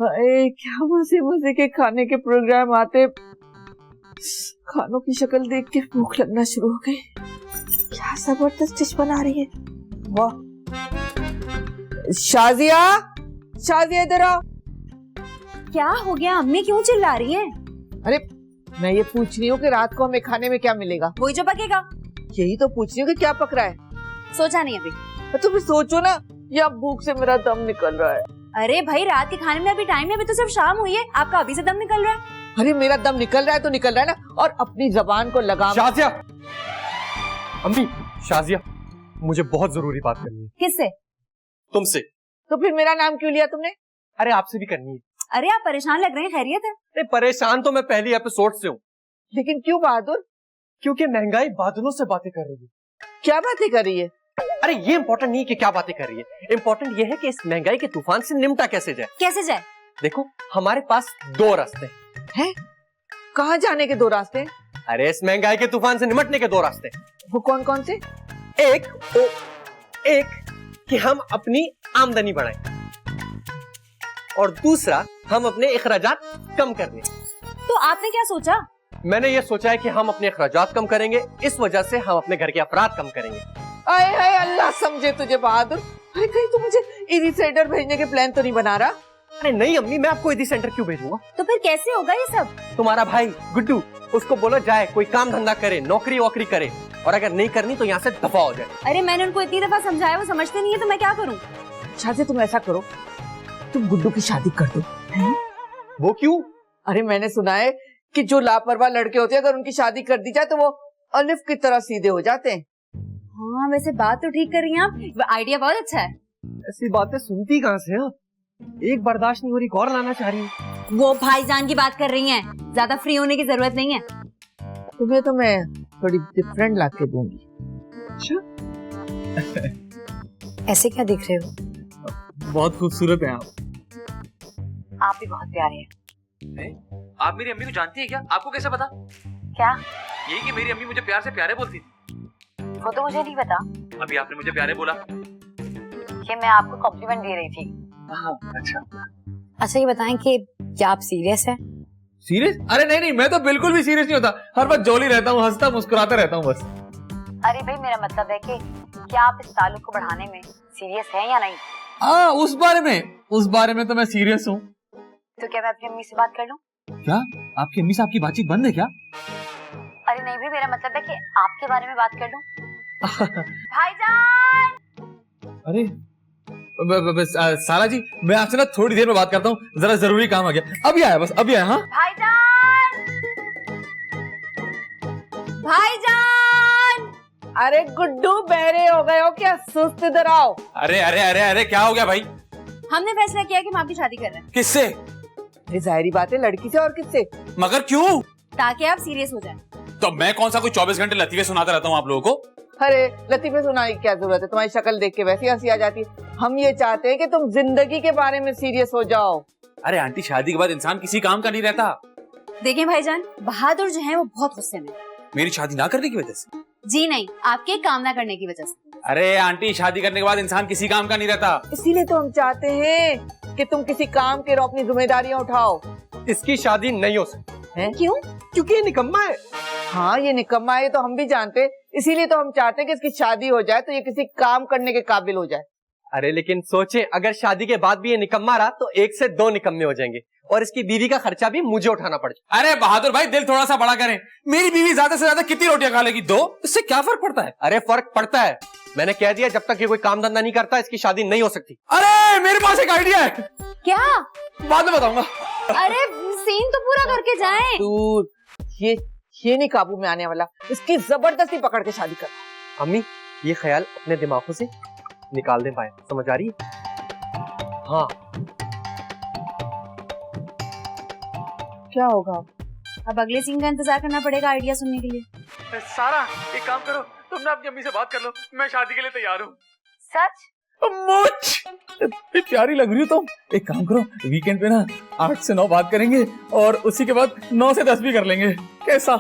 अरे क्या मजे मजे के खाने के प्रोग्राम आते, खानों की शक्ल देख के भूख लगना शुरू हो गई। क्या जबरदस्त डिश बना रही है, वाह। शाजिया, शाजिया इधर आओ। क्या हो गया अम्मी, क्यों चिल्ला रही है? अरे मैं ये पूछ रही हूँ कि रात को हमें खाने में क्या मिलेगा? वही जो पकेगा। यही तो पूछ रही हूँ कि क्या पक रहा है। सोचा नहीं अभी। तो फिर सोचो ना, या भूख से मेरा दम निकल रहा है। अरे भाई रात के खाने में अभी टाइम है, अभी तो सिर्फ शाम हुई है, आपका अभी से दम निकल रहा है। अरे मेरा दम निकल रहा है तो निकल रहा है ना, और अपनी जबान को लगाम। शाजिया, अम्मी, शाजिया, मुझे बहुत जरूरी बात करनी है। किससे? तुमसे। तो फिर मेरा नाम क्यों लिया तुमने? अरे आपसे भी करनी है। अरे आप परेशान लग रहे हैं, खैरियत है? अरे परेशान तो मैं पहली एपिसोड से हूँ। लेकिन क्यों बहादुर? क्योंकि महंगाई बादलों से बातें कर रही है। क्या बातें कर रही है? अरे ये इम्पोर्टेंट नहीं कि क्या बातें कर रही है, इम्पोर्टेंट ये है कि इस महंगाई के तूफान से निमटा कैसे जाए। कैसे जाए? देखो हमारे पास दो रास्ते हैं। कहाँ जाने के दो रास्ते? अरे इस महंगाई के तूफान से निमटने के दो रास्ते। वो कौन कौन से? एक कि हम अपनी आमदनी बढ़ाएं, और दूसरा हम अपने अखराजात कम कर लें। तो आपने क्या सोचा? मैंने ये सोचा है कि हम अपने अखराजात कम करेंगे, इस वजह से हम अपने घर के अफराद कम करेंगे। आए हाय अल्लाह समझे तुझे बहादुर। अरे कहीं तू मुझे ईदी सेंटर भेजने के प्लान तो नहीं बना रहा? अरे नहीं अम्मी, मैं आपको ईदी सेंटर क्यों भेजूंगा? तो फिर कैसे होगा ये सब? तुम्हारा भाई गुड्डू, उसको बोलो जाए कोई काम धंधा करे, नौकरी वोकरी करे, और अगर नहीं करनी तो यहाँ से दफा हो जाए। अरे मैंने उनको इतनी दफा समझाया, वो समझते नहीं है, तो मैं क्या करूँ? शादी तुम ऐसा करो, तुम गुड्डू की शादी कर दो। वो क्यों? अरे मैंने सुना है कि जो लापरवाह लड़के होते हैं, अगर उनकी शादी कर दी जाए तो वो अलिफ की तरह सीधे हो जाते हैं। हाँ वैसे बात तो ठीक कर रही हैं आप, आइडिया बहुत अच्छा है। ऐसी बातें सुनती कहाँ से हैं? एक बर्दाश्त नहीं हो रही, और लाना चाह रही है। वो भाईजान की बात कर रही हैं, ज्यादा फ्री होने की जरूरत नहीं है। तुम्हें तो मैं थोड़ी डिफरेंट ला के दूंगी। अच्छा ऐसे क्या देख रहे हो? बहुत खूबसूरत हैं आप। आप भी बहुत प्यारे हैं। आप मेरी अम्मी को जानती हैं क्या? आपको कैसे पता? क्या? यही कि मेरी अम्मी मुझे प्यार से प्यारे बोलती थी। वो तो मुझे नहीं पता। अभी आपने मुझे प्यारे बोला। ये मैं आपको कॉम्प्लीमेंट दे रही थी। हाँ अच्छा। अच्छा ये बताएं कि क्या आप सीरियस हैं? सीरियस? अरे नहीं नहीं, मैं तो बिल्कुल भी सीरियस नहीं होता, हर वक्त जॉली रहता हूँ, हंसता मुस्कुराता रहता हूँ बस। अरे भाई मेरा मतलब है कि क्या आप इस ताल्लुक को बढ़ाने में सीरियस हैं या नहीं? हाँ उस बारे में तो मैं सीरियस हूँ। तो क्या मैं अपनी अम्मी से बात कर लूं? क्या आपकी अम्मी से आपकी बातचीत बंद है क्या? अरे नहीं भी, मेरा मतलब है कि आपके बारे में बात कर लूं। भाईजान! अरे साला जी, मैं आपसे ना थोड़ी देर में बात करता हूँ, जरा जरूरी काम आ गया। अभी आया, बस अभी आया। हाँ भाईजान! भाईजान! अरे गुड्डू बहरे हो गए हो क्या? सुस्त इधर आओ। अरे अरे अरे अरे क्या हो गया भाई? हमने फैसला किया कि हम आपकी शादी कर रहे हैं। किससे? ये जाहिर बात है, लड़की से, और किससे? मगर क्यों? ताकि आप सीरियस हो जाएं। तो मैं कौन सा कोई 24 घंटे लतीफे सुनाता रहता हूँ आप लोगों को? अरे लतीफे सुनाने की क्या जरूरत है? तुम्हारी शक्ल देख के वैसी हंसी आ जाती है। हम ये चाहते हैं कि तुम जिंदगी के बारे में सीरियस हो जाओ। अरे आंटी, शादी के बाद इंसान किसी काम का नहीं रहता। देखिए भाईजान, बहादुर जो है वो बहुत गुस्से में। मेरी शादी ना करने की वजह से? जी नहीं, आपके काम ना करने की वजह से। अरे आंटी, शादी करने के बाद इंसान किसी काम का नहीं रहता। इसीलिए तो हम चाहते हैं कि तुम किसी काम के और अपनी जिम्मेदारियां उठाओ। इसकी शादी नहीं हो सकती है? क्यों? क्योंकि ये निकम्मा है। हाँ ये निकम्मा है, तो हम भी जानते हैं। इसीलिए तो हम चाहते हैं कि इसकी शादी हो जाए तो ये किसी काम करने के काबिल हो जाए। अरे लेकिन सोचे, अगर शादी के बाद भी ये निकम्मा रहा तो 1 से 2 निकम्मे हो जाएंगे, और इसकी बीवी का खर्चा भी मुझे उठाना पड़ेगा। अरे बहादुर भाई, दिल थोड़ा सा बड़ा करें। मेरी बीवी ज्यादा से ज्यादा कितनी रोटियां खा लेगी? 2? इससे क्या फर्क पड़ता है? अरे फर्क पड़ता है। मैंने कह दिया, जब तक ये कोई काम धंधा नहीं करता इसकी शादी नहीं हो सकती। अरे मेरे पास एक आइडिया है। क्या? बाद में बताऊंगा। अरे सीन तो पूरा करके जाएं। तू ये नहीं काबू में आने वाला, इसकी जबरदस्ती पकड़ के शादी कर। अम्मी ये ख्याल अपने दिमागों से निकाल दे पाए, समझ आ रही है? हाँ। क्या होगा? अब अगले सीन का इंतजार करना पड़ेगा आइडिया सुनने के लिए। सारा एक काम करो, तुम ना अपनी अम्मी से बात कर लो, मैं शादी के लिए तैयार हूँ। सच? इतनी प्यारी लग रही हो तुम। एक काम करो, वीकेंड पे ना 8 से 9 बात करेंगे, और उसी के बाद 9 से 10 भी कर लेंगे, कैसा?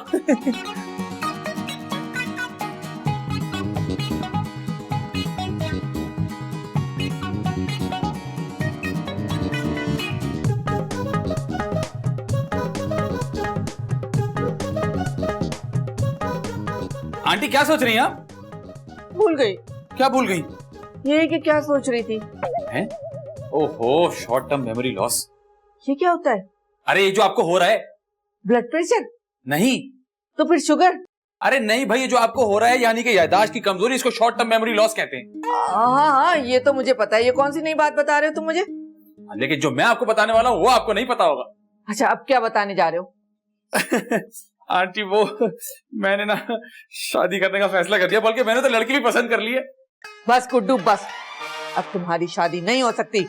आंटी क्या सोच रही हैं आप? भूल गई। क्या भूल गई? ये कि क्या सोच रही थी? हैं? ओहो, शॉर्ट टर्म मेमोरी लॉस। ये क्या होता है? अरे ये जो आपको हो रहा है। Blood pressure? नहीं। तो फिर शुगर? अरे नहीं भाई, ये जो आपको हो रहा है यानी कि याददाश्त की कमजोरी, इसको शॉर्ट टर्म मेमोरी लॉस कहते हैं। हाँ, ये तो मुझे पता है। ये कौन सी नई बात बता रहे हो तुम मुझे? लेकिन जो मैं आपको बताने वाला हूँ वो आपको नहीं पता होगा। अच्छा, अब क्या बताने जा रहे हो? आंटी वो मैंने ना शादी करने का फैसला कर लिया, बल्कि मैंने तो लड़की भी पसंद कर ली है। बस गुड्डू बस, अब तुम्हारी शादी नहीं हो सकती।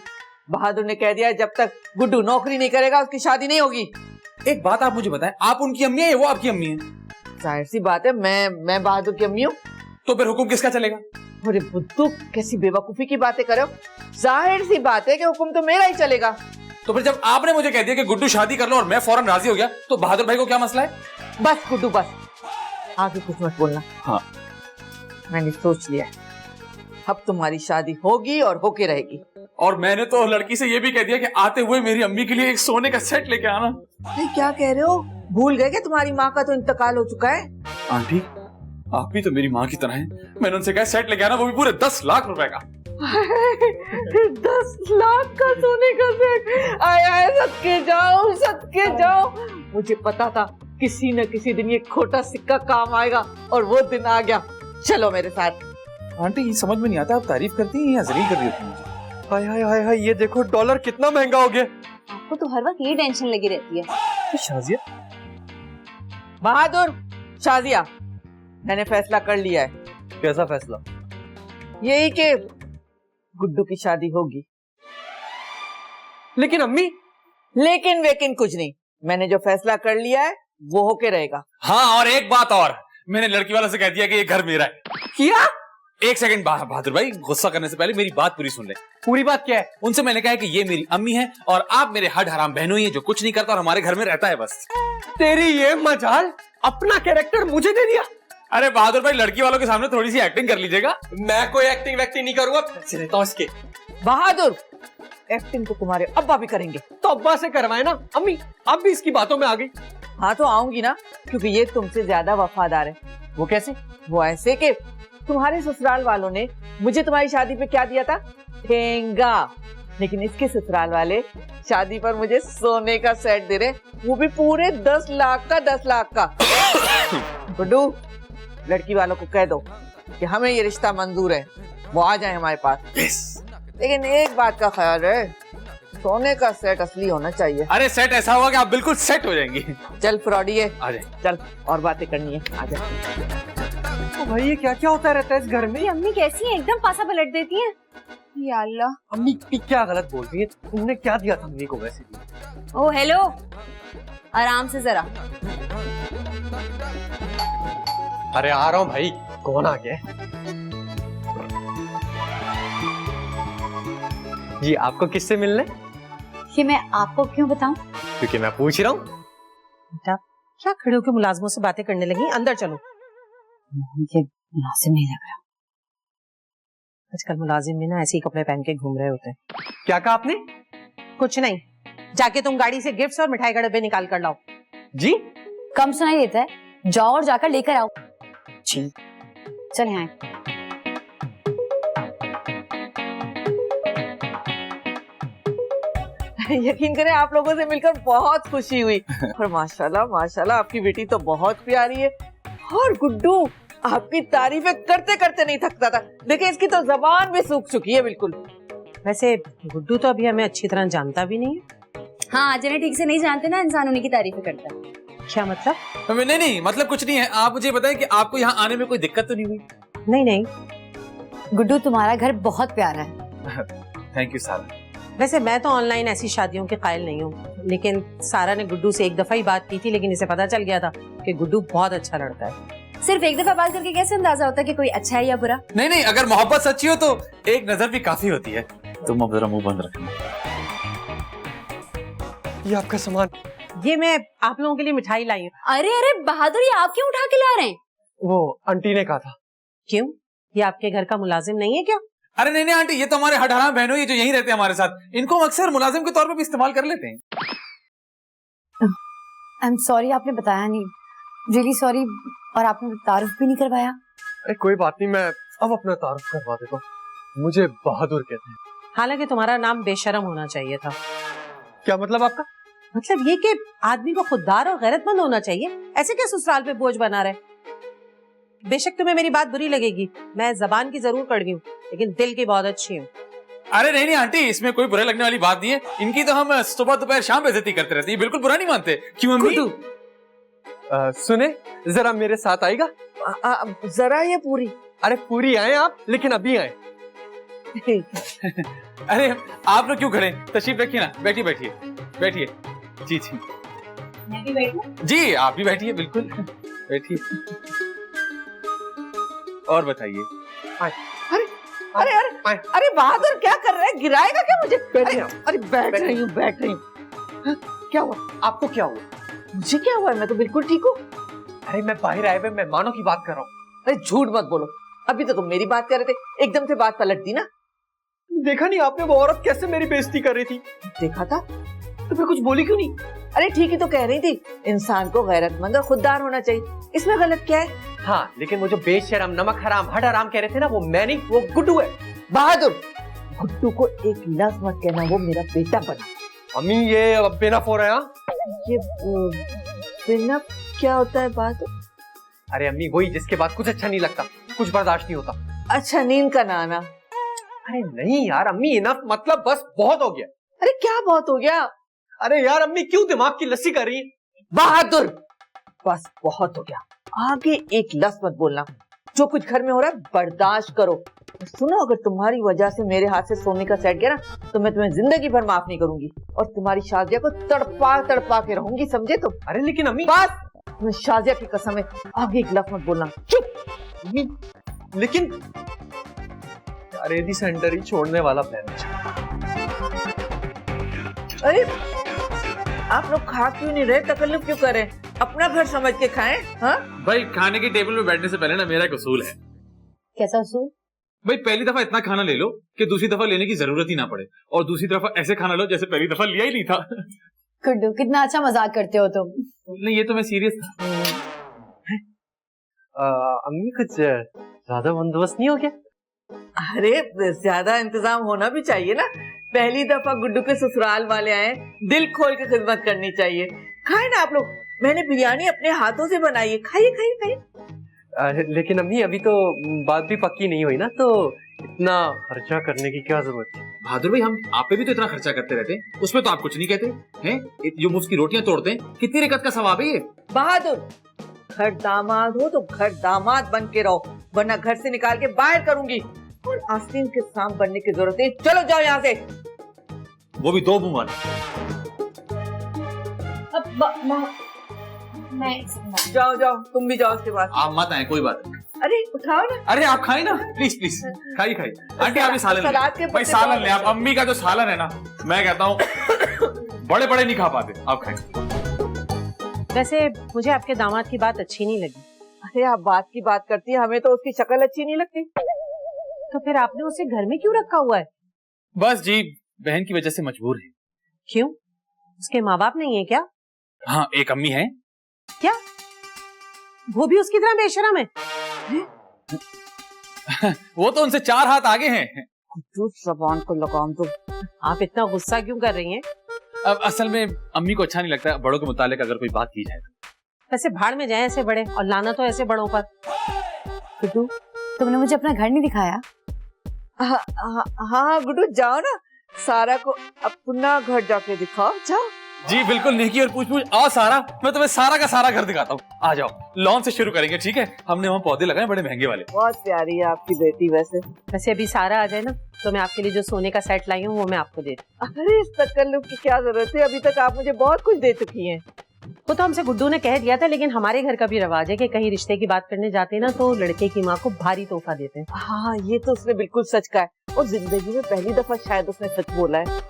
बहादुर ने कह दिया है, जब तक गुड्डू नौकरी नहीं करेगा उसकी शादी नहीं होगी। एक बात आप मुझे बताएं, आप उनकी अम्मी है या वो आपकी अम्मी है? जाहिर सी बात है, मैं बहादुर की अम्मी हूँ। तो फिर हुक्म किसका चलेगा? अरे बुद्धू, कैसी बेवकूफी की बातें कर रहे हो। जाहिर सी बात है कि हुक्म तो मेरा ही चलेगा। तो फिर जब आपने मुझे कह दिया कि गुड्डू शादी कर लो और मैं फौरन राजी हो गया, तो बहादुर भाई को क्या मसला है? बस गुड्डू बस, आगे कुछ मत बोलना। हाँ, मैंने सोच लिया, अब तुम्हारी शादी होगी और होके रहेगी। और मैंने तो लड़की से ये भी कह दिया कि आते हुए मेरी अम्मी के लिए एक सोने का सेट लेके आना। नहीं, क्या कह रहे हो? भूल गए कि तुम्हारी माँ का तो इंतकाल हो चुका है। आंटी, आप भी तो मेरी माँ की तरह हैं। मैंने उनसे कहा सेट लेके आना, वो भी पूरे 10 लाख रुपए का। 10 लाख का सोने का सेट? आया, सदके जाओ, सदके जाओ। मुझे पता था किसी न किसी दिन ये खोटा सिक्का काम आएगा, और वो दिन आ गया। चलो मेरे साथ। आंटी ये समझ में नहीं आता, आप तारीफ करती हैं या जलील कर रही होती हैं? हाय हाय हाय हाय, ये देखो डॉलर कितना महंगा हो गया। आपको तो हर वक्त ये टेंशन लगी रहती है। शाजिया, बहादुर, शाजिया, मैंने फैसला कर लिया है। कैसा फैसला? यही कि गुड्डू की शादी होगी। लेकिन अम्मी। लेकिन वेकिन कुछ नहीं, मैंने जो फैसला कर लिया है वो होके रहेगा। हाँ, और एक बात और, मैंने लड़की वाला से कह दिया कि ये घर मेरा है। क्या? एक सेकंड बहादुर भाई, गुस्सा करने से पहले मेरी बात पूरी सुन ले। पूरी बात क्या है? उनसे मैंने कहा है कि ये मेरी अम्मी है और आप मेरे हड हराम बहनों ही है, जो कुछ नहीं करता और हमारे घर में रहता है बस। तेरी ये मजाल, अपना कैरेक्टर मुझे दे दिया। अरे बहादुर भाई, लड़की वालों के सामने थोड़ी सी एक्टिंग कर लीजिएगा। मैं कोई एक्टिंग वैक्टिंग नहीं करूंगा, पैसे देता हूं इसके। बहादुर, एक्टिंग तो तुम्हारे अब्बा भी करेंगे। तो अब्बा से करवाए ना। अम्मी अब भी इसकी बातों में आ गई। हाँ तो आऊंगी ना, क्योंकि ये तुमसे ज्यादा वफादार है। वो कैसे? वो ऐसे कि तुम्हारे ससुराल वालों ने मुझे तुम्हारी शादी पे क्या दिया था? ठेंगा। लेकिन इसके ससुराल वाले शादी पर मुझे सोने का सेट दे रहे, वो भी पूरे 10 लाख का। 10 लाख का। गुड्डू, लड़की वालों को कह दो कि हमें ये रिश्ता मंजूर है, वो आ जाए हमारे पास। लेकिन एक बात का ख्याल है, सोने का सेट असली होना चाहिए। अरे सेट ऐसा होगा कि आप बिल्कुल सेट हो जाएंगी। चल फ्रॉडिये, आ जाए। चल और बातें करनी है, आ जा। तो भाई ये क्या क्या होता रहता है इस घर में? मेरी अम्मी कैसी है, एकदम पासा पलट देती है। या अल्लाह। अम्मी क्या गलत बोल रही है? तुमने क्या दिया था अम्मी को वैसे भी? ओ हेलो, आराम से जरा। अरे आ रहा हूँ भाई, कौन आ गया? जी आपको किससे मिलने? ये मैं आपको क्यों बताऊं? क्योंकि मैं पूछ रहा हूँ। बेटा क्या खड़े होकर मुलाजमों से बातें करने लगी? अंदर चलो। मुझे मुनासिब नहीं लग रहा। आजकल मुलाजिम भी ना ऐसे ही कपड़े पहन के घूम रहे होते हैं। क्या कहा आपने? कुछ नहीं, जाके तुम गाड़ी से गिफ्ट्स और मिठाई का डब्बे निकाल कर लाओ। जी कम सुनाई देता है, जाओ और जाकर लेकर आओ। जी चल यहाँ। यकीन करें, आप लोगों से मिलकर बहुत खुशी हुई। और माशाल्लाह माशाल्लाह, आपकी बेटी तो बहुत प्यारी है। और गुड्डू आपकी तारीफें करते करते नहीं थकता था। देखिए, इसकी तो जबान भी सूख चुकी है बिल्कुल। वैसे गुड्डू तो अभी हमें अच्छी तरह जानता भी नहीं है। हाँ, जिन्हें ठीक से नहीं जानते ना, इंसान उन्हीं की तारीफें करता है। क्या मतलब? नहीं, मतलब कुछ नहीं है। आप मुझे बताएं कि आपको यहाँ आने में कोई दिक्कत तो नहीं हुई? नहीं नहीं, गुड्डू तुम्हारा घर बहुत प्यारा है। थैंक यू सारा। वैसे मैं तो ऑनलाइन ऐसी शादियों के कायल नहीं हूँ, लेकिन सारा ने गुड्डू से एक दफा ही बात की थी, लेकिन इसे पता चल गया था कि गुड्डू बहुत अच्छा लड़का है। सिर्फ एक दफा बात करके कैसे अंदाजा होता है कि कोई अच्छा है या बुरा? नहीं, अगर मोहब्बत सच्ची हो तो एक नजर भी काफी होती है। तुम अब जरा मुंह बंद रखना। ये आपका सामान। ये मैं आप लोगों के लिए मिठाई लाई हूँ। अरे अरे बहादुर, ये आप क्यों उठा के ला रहे हैं? वो आंटी ने कहा था। क्यों, ये आपके घर का मुलाजिम नहीं है क्या? अरे नहीं आंटी, ये तो हमारे हडहराम बहनों ही जो यहीं रहते हैं हमारे साथ। इनको हम अक्सर मुलाजिम के तौर पे भी इस्तेमाल कर लेते हैं। आई एम सॉरी, आपने बताया नहीं। Really sorry. और आपने तारुफ भी नहीं करवाया। अरे कोई बात नहीं, मैं अब अपना तारुफ करवा देता हूँ। मुझे बहादुर कहते हैं। हालांकि तुम्हारा नाम बेशरम होना चाहिए था। क्या मतलब आपका? मतलब ये कि आदमी को खुददार और गैरतमंद होना चाहिए, ऐसे क्या ससुराल पे बोझ बना रहे। बेशक तुम्हें मेरी बात बुरी लगेगी, मैं जबान की जरूर कड़वी हूँ लेकिन दिल की बहुत अच्छी हूँ। अरे नहीं नहीं आंटी, इसमें कोई बुरा लगने वाली बात नहीं है। इनकी तो हम सुबह दोपहर शाम बेइज्जती करते रहते हैं, बिल्कुल बुरा नहीं मानते। क्यों अम्मी? सुने, जरा मेरे साथ आएगा? जरा ये पूरी। अरे पूरी आए आप, लेकिन अभी आए। अरे आप लोग क्यों खड़े, तशरीफ रखिए ना, बैठिए बैठिए बैठिए। जी जी जी, आप भी बैठिए, बिल्कुल बैठिए। और बताइए। अरे अरे अरे बहादुर क्या कर रहे हैं, गिराएगा क्या मुझे? अरे बैठ रही हूँ बैठ रही हूँ। क्या हुआ? आपको क्या हुआ? मुझे क्या हुआ है? मैं तो बिल्कुल ठीक हूँ। अरे मैं बाहर आए हुए मेहमानों की बात कर रहा हूँ। अरे झूठ मत बोलो, अभी तो तुम मेरी बात कर रहे थे, एकदम से बात पलट दी ना। देखा नहीं आपने वो औरत कैसे मेरी बेइज्जती कर रही थी? देखा था तो फिर कुछ बोली क्यों नहीं? अरे ठीक ही तो कह रही थी, इंसान को गैरतमंद और खुददार होना चाहिए, इसमें गलत क्या है? हाँ, लेकिन वो जो बेशरम, नमक हराम, हड हराम कह रहे थे ना, वो मैं नहीं, वो गुड्डू है। बहादुर, गुड्डू को एक लफ्ज मत कहना, वो मेरा बेटा बना। अम्मी ये बेनफ हो रहा है। ये बेनफ क्या होता है बहादुर? अरे अम्मी वही जिसके बाद कुछ अच्छा नहीं लगता, कुछ बर्दाश्त नहीं होता। अच्छा, नींद का नाना। अरे नहीं यार अम्मी, इनफ मतलब बस बहुत हो गया। अरे क्या बहुत हो गया? अरे यार अम्मी क्यों दिमाग की लस्सी कर रही है? बहादुर, बस बहुत हो गया, आगे एक लफ्ज मत बोलना। जो कुछ घर में हो रहा है बर्दाश्त करो। सुनो, अगर तुम्हारी वजह से मेरे हाथ से सोने का सेट गया ना, तो मैं तुम्हें जिंदगी भर माफ नहीं करूंगी और तुम्हारी शादिया को तड़पा तड़पा के रहूंगी, समझे तुम? अरे लेकिन अम्मी। बस, तुम्हें शादिया की कसम है, आगे एक लफ्ज मत बोलना, चुप। लेकिन अरे दी सेंटर ही छोड़ने वाला प्लान। अरे आप लोग खा क्यों नहीं रहे, तकल्लुफ क्यों करें? अपना घर समझ के खाएं। हाँ भाई, खाने की टेबल पे बैठने से पहले ना मेरा एक उसूल है। कैसा उसूल? भाई पहली दफा इतना खाना ले लो कि दूसरी दफा लेने की जरूरत ही ना पड़े, और दूसरी दफा ऐसे खाना लो जैसे पहली दफा लिया ही नहीं था। गुड्डू, कितना अच्छा मजाक करते हो तुम। नहीं, ये तो मैं सीरियस था। अम्मी कुछ ज्यादा बंदोबस्त नहीं हो गया? अरे ज्यादा इंतजाम होना भी चाहिए ना, पहली दफा गुड्डू के ससुराल वाले आए, दिल खोल के खिदमत करनी चाहिए। खाए ना आप लोग, मैंने बिरयानी अपने हाथों से बनाई है, खाइए खाइए खाइए। लेकिन अम्मी अभी तो बात भी पक्की नहीं हुई ना, तो इतना खर्चा करने की क्या जरूरत है? बहादुर भाई, हम आप पे भी तो इतना खर्चा करते रहते हैं, उसमें तो आप कुछ नहीं कहते हैं। जो मुफ्त की रोटियां तोड़ते हैं, कितनी रिकत का सवाब है ये। बहादुर, घर दामाद हो तो घर दामाद बन के रहो, वरना घर से निकाल के बाहर करूंगी। और आस्तीन के सांप बनने की जरूरत है, चलो जाओ यहाँ से। वो भी 2 मुंह वाले। जाओ जाओ, तुम भी जाओ उसके पास। आप मत आए, कोई बात नहीं। अरे उठाओ ना। अरे आप खाए ना, प्लीज प्लीज, खाइए खाइए। आंटी आप भी सालन सलाद के ले। भाई पत्ते सालन बहुत ले आप, अम्मी का जो सालन है ना, मैं कहता हूँ बड़े बड़े नहीं खा पाते, आप खाएं। वैसे मुझे आपके दामाद की बात अच्छी नहीं लगी। अरे आप बात की बात करती है, हमें तो उसकी शक्ल अच्छी नहीं लगती। तो फिर आपने उसे घर में क्यों रखा हुआ है? बस जी, बहन की वजह से मजबूर है। क्यों, उसके माँ बाप नहीं है क्या? हाँ, एक अम्मी है। क्या वो भी उसकी तरह बेशरम है? वो तो उनसे 4 हाथ आगे हैं। जबान को लगाम दो। आप इतना गुस्सा क्यों कर रही हैं? अब असल में अम्मी को अच्छा नहीं लगता बड़ों के मुतालिक अगर कोई बात की जाए। वैसे भाड़ में जाए ऐसे बड़े, और लाना तो ऐसे बड़ों पर। गुड्डू, तुमने मुझे अपना घर नहीं दिखाया। हाँ गुड्डू, जाओ ना, सारा को अपना घर जाके दिखाओ, जाओ। जी बिल्कुल, नेकी और पूछ पूछ। आओ सारा, मैं तुम्हें सारा का सारा घर दिखाता हूँ। आ जाओ, लॉन से शुरू करेंगे, ठीक है? हमने वहाँ पौधे लगाए बड़े महंगे वाले। बहुत प्यारी है आपकी बेटी। वैसे अभी सारा आ जाए ना, तो मैं आपके लिए जो सोने का सेट लाई हूँ वो मैं आपको दे दूँ। अरे इस तकल्लुफ की क्या जरूरत है, अभी तक आप मुझे बहुत कुछ दे चुकी हैं। वो तो हमसे गुड्डू ने कह दिया था, लेकिन हमारे घर का भी रिवाज है कि कहीं रिश्ते की बात करने जाते हैं ना, तो लड़के की माँ को भारी तोहफा देते हैं। हाँ, ये तो उसने बिल्कुल सच कहा है, और जिंदगी में पहली दफा शायद उसने सच बोला है।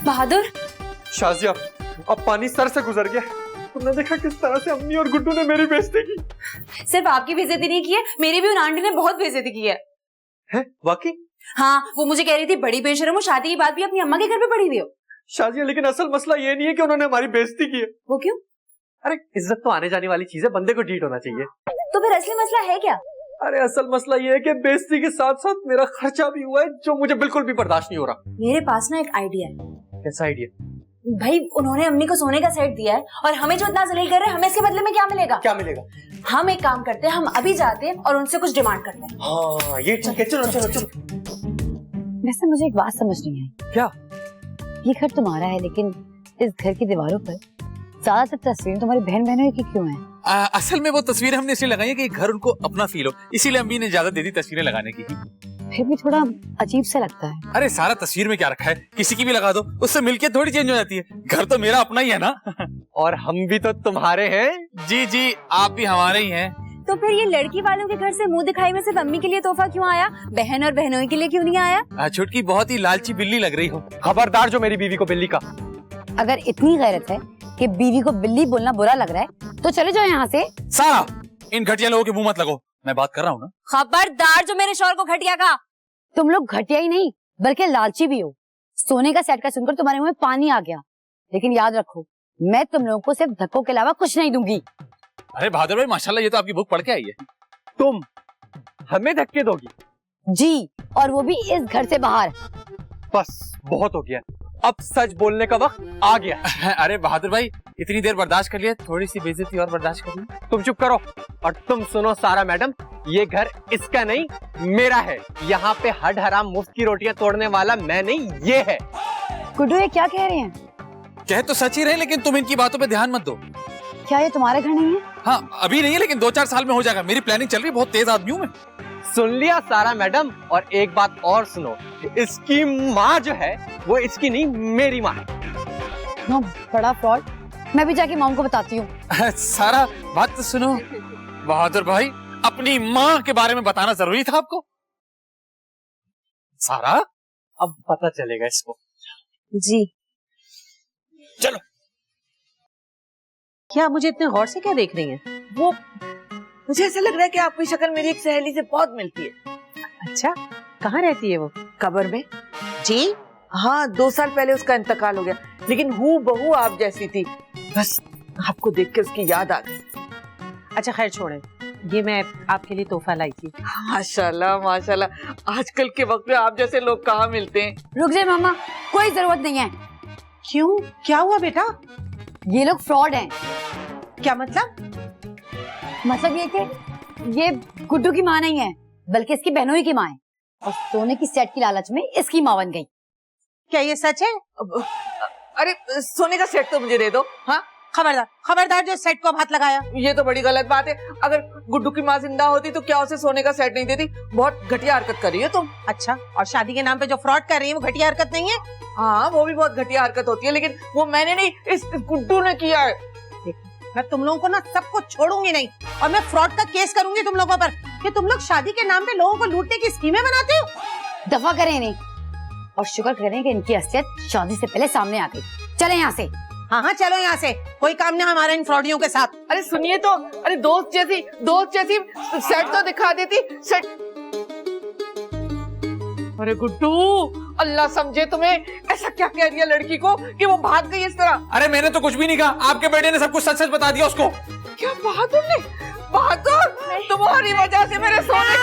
बहादुर, शाजिया, अब पानी सर से गुजर गया। तुमने देखा किस तरह से अम्मी और गुड्डू ने मेरी बेइज्जती की। सिर्फ आपकी बेइज्जती नहीं की है, मेरी भी उन आंटी ने बहुत बेइज्जती की है। वाकई? हाँ, वो मुझे कह रही थी बड़ी बेशरम हो, शादी की बात भी अपनी अम्मा के घर पे पड़ी हुई हो। शाजिया, लेकिन असल मसला ये नहीं है कि उन्होंने हमारी बेइज्जती की है। वो क्यों? अरे इज्जत तो आने जाने वाली चीज है, बंदे को डीट होना चाहिए। तो फिर असली मसला है क्या? अरे असल मसला ये है कि बेइज्जती के साथ साथ मेरा खर्चा भी हुआ है, जो मुझे बिल्कुल भी बर्दाश्त नहीं हो रहा। मेरे पास ना एक आइडिया है। कैसा आइडिया? भाई उन्होंने अम्मी को सोने का सेट दिया है और हमें जो इतना जलील कर रहे हैं, हमें इसके बदले में क्या मिलेगा? क्या मिलेगा? हम एक काम करते हैं, हम अभी जाते हैं और उनसे कुछ डिमांड करते हैं। हाँ ये ठीक है, चलो चलो चलो। वैसे मुझे एक बात समझ नहीं आई। क्या? ये घर तुम्हारा है, लेकिन इस घर की दीवारों पर ज्यादातर तस्वीरें तुम्हारी बहन बहनों की क्यों हैं? असल में वो तस्वीरें हमने इसलिए लगाई है कि घर उनको अपना फील हो, इसीलिए अम्मी ने इजाजत दे दी तस्वीरें लगाने की। फिर भी थोड़ा अजीब सा लगता है। अरे सारा तस्वीर में क्या रखा है, किसी की भी लगा दो, उससे मिलके थोड़ी चेंज हो जाती है। घर तो मेरा अपना ही है ना। और हम भी तो तुम्हारे हैं। जी जी, आप भी हमारे ही हैं। तो फिर ये लड़की वालों के घर से मुंह दिखाई में सिर्फ अम्मी के लिए तोहफा क्यों आया, बहन और बहनोई के लिए क्यों नहीं आया? छुटकी बहुत ही लालची बिल्ली लग रही हो। खबरदार जो मेरी बीवी को बिल्ली का। अगर इतनी गैरत है कि बीवी को बिल्ली बोलना बुरा लग रहा है, तो चले जाओ यहाँ से। सारा इन घटिया लोगों के मुंह मत लगो, मैं बात कर रहा हूँ ना। खबरदार जो मेरे शौहर को घटिया कहा। तुम लोग घटिया ही नहीं बल्कि लालची भी हो। सोने का सेट का सुनकर तुम्हारे मुंह में पानी आ गया, लेकिन याद रखो मैं तुम लोगों को सिर्फ धक्कों के अलावा कुछ नहीं दूंगी। अरे बहादुर भाई माशाल्लाह, ये तो आपकी बुक पढ़ के आई है। तुम हमें धक्के दोगी? जी, और वो भी इस घर से बाहर। बस बहुत हो गया, अब सच बोलने का वक्त आ गया। अरे बहादुर भाई इतनी देर बर्दाश्त कर लिया, थोड़ी सी बेइज्जती और बर्दाश्त कर लिया। तुम चुप करो और तुम सुनो सारा मैडम, ये घर इसका नहीं मेरा है। यहाँ पे हड हराम मुफ्त की रोटियां तोड़ने वाला मैं नहीं, ये है। गुड्डू ये क्या कह रहे हैं? कह तो सच ही रहे, लेकिन तुम इनकी बातों पे ध्यान मत दो। क्या ये तुम्हारे घर नहीं है? हाँ अभी नहीं है, लेकिन 2-4 साल में हो जाएगा। मेरी प्लानिंग चल रही है, बहुत तेज आदमी हूँ मैं। सुन लिया सारा मैडम, और एक बात और सुनो, इसकी माँ जो है वो इसकी नहीं मेरी माँ है। नो, बड़ा फ्रॉड। मैं भी जाके मॉम को बताती हूँ। सारा बात तो सुनो। बहादुर भाई अपनी माँ के बारे में बताना जरूरी था आपको। सारा अब पता चलेगा इसको। जी चलो। क्या मुझे इतने गौर से क्या देख रही हैं? वो मुझे ऐसा लग रहा है कि आपकी शक्ल मेरी एक सहेली से बहुत मिलती है। अच्छा, कहाँ रहती है वो? कब्र में। जी? हाँ, 2 साल पहले उसका इंतकाल हो गया, लेकिन हूबहू आप जैसी थी। बस आपको देख के उसकी याद आ गई। अच्छा खैर छोड़े, ये मैं आपके लिए तोहफा लाई थी। माशाल्लाह माशाल्लाह, आजकल के वक्त में आप जैसे लोग कहाँ मिलते हैं। रुक जाए मामा, कोई जरूरत नहीं है। क्यों, क्या हुआ बेटा? ये लोग फ्रॉड हैं। क्या मतलब? मतलब ये कि ये गुड्डू की माँ नहीं है, बल्कि इसकी बहनोई की माँ है, और सोने की सेट की लालच में इसकी माँ बन गई। क्या ये सच है? अरे सोने का सेट तो मुझे दे दो। हाँ खबरदार, खबरदार जो सेट को हाथ लगाया। ये तो बड़ी गलत बात है। अगर गुड्डू की माँ जिंदा होती तो क्या उसे सोने का सेट नहीं देती? बहुत घटिया हरकत कर रही हो तुम। अच्छा, और शादी के नाम पे जो फ्रॉड कर रही है वो घटिया हरकत नहीं है? हाँ वो भी बहुत घटिया हरकत होती है, लेकिन वो मैंने नहीं, इस गुड्डू ने किया है। मैं तुम लोगों को ना सबको छोड़ूंगी नहीं, और मैं फ्रॉड का केस करूंगी तुम लोगों पर कि तुम लोग शादी के नाम पे लोगों को लूटने की स्कीमें बनाते हो। दफा करें इन्हें, और शुक्र करें कि इनकी असलियत शादी से पहले सामने आ गई। चले यहाँ से। हाँ हाँ चलो यहाँ से, कोई काम नहीं हमारा इन फ्रॉडियों के साथ। अरे सुनिए तो, अरे दोस्त जैसी सेट तो दिखा देती। सेट। अरे गुड्डू, अल्लाह समझे तुम्हें, ऐसा क्या कह रही है लड़की को कि वो भाग गई इस तरह? अरे मैंने तो कुछ भी नहीं कहा, आपके बेटे ने सब कुछ सच सच बता दिया उसको। क्या बहादुर ने? बहादुर, तुम्हारी वजह से मेरे सोने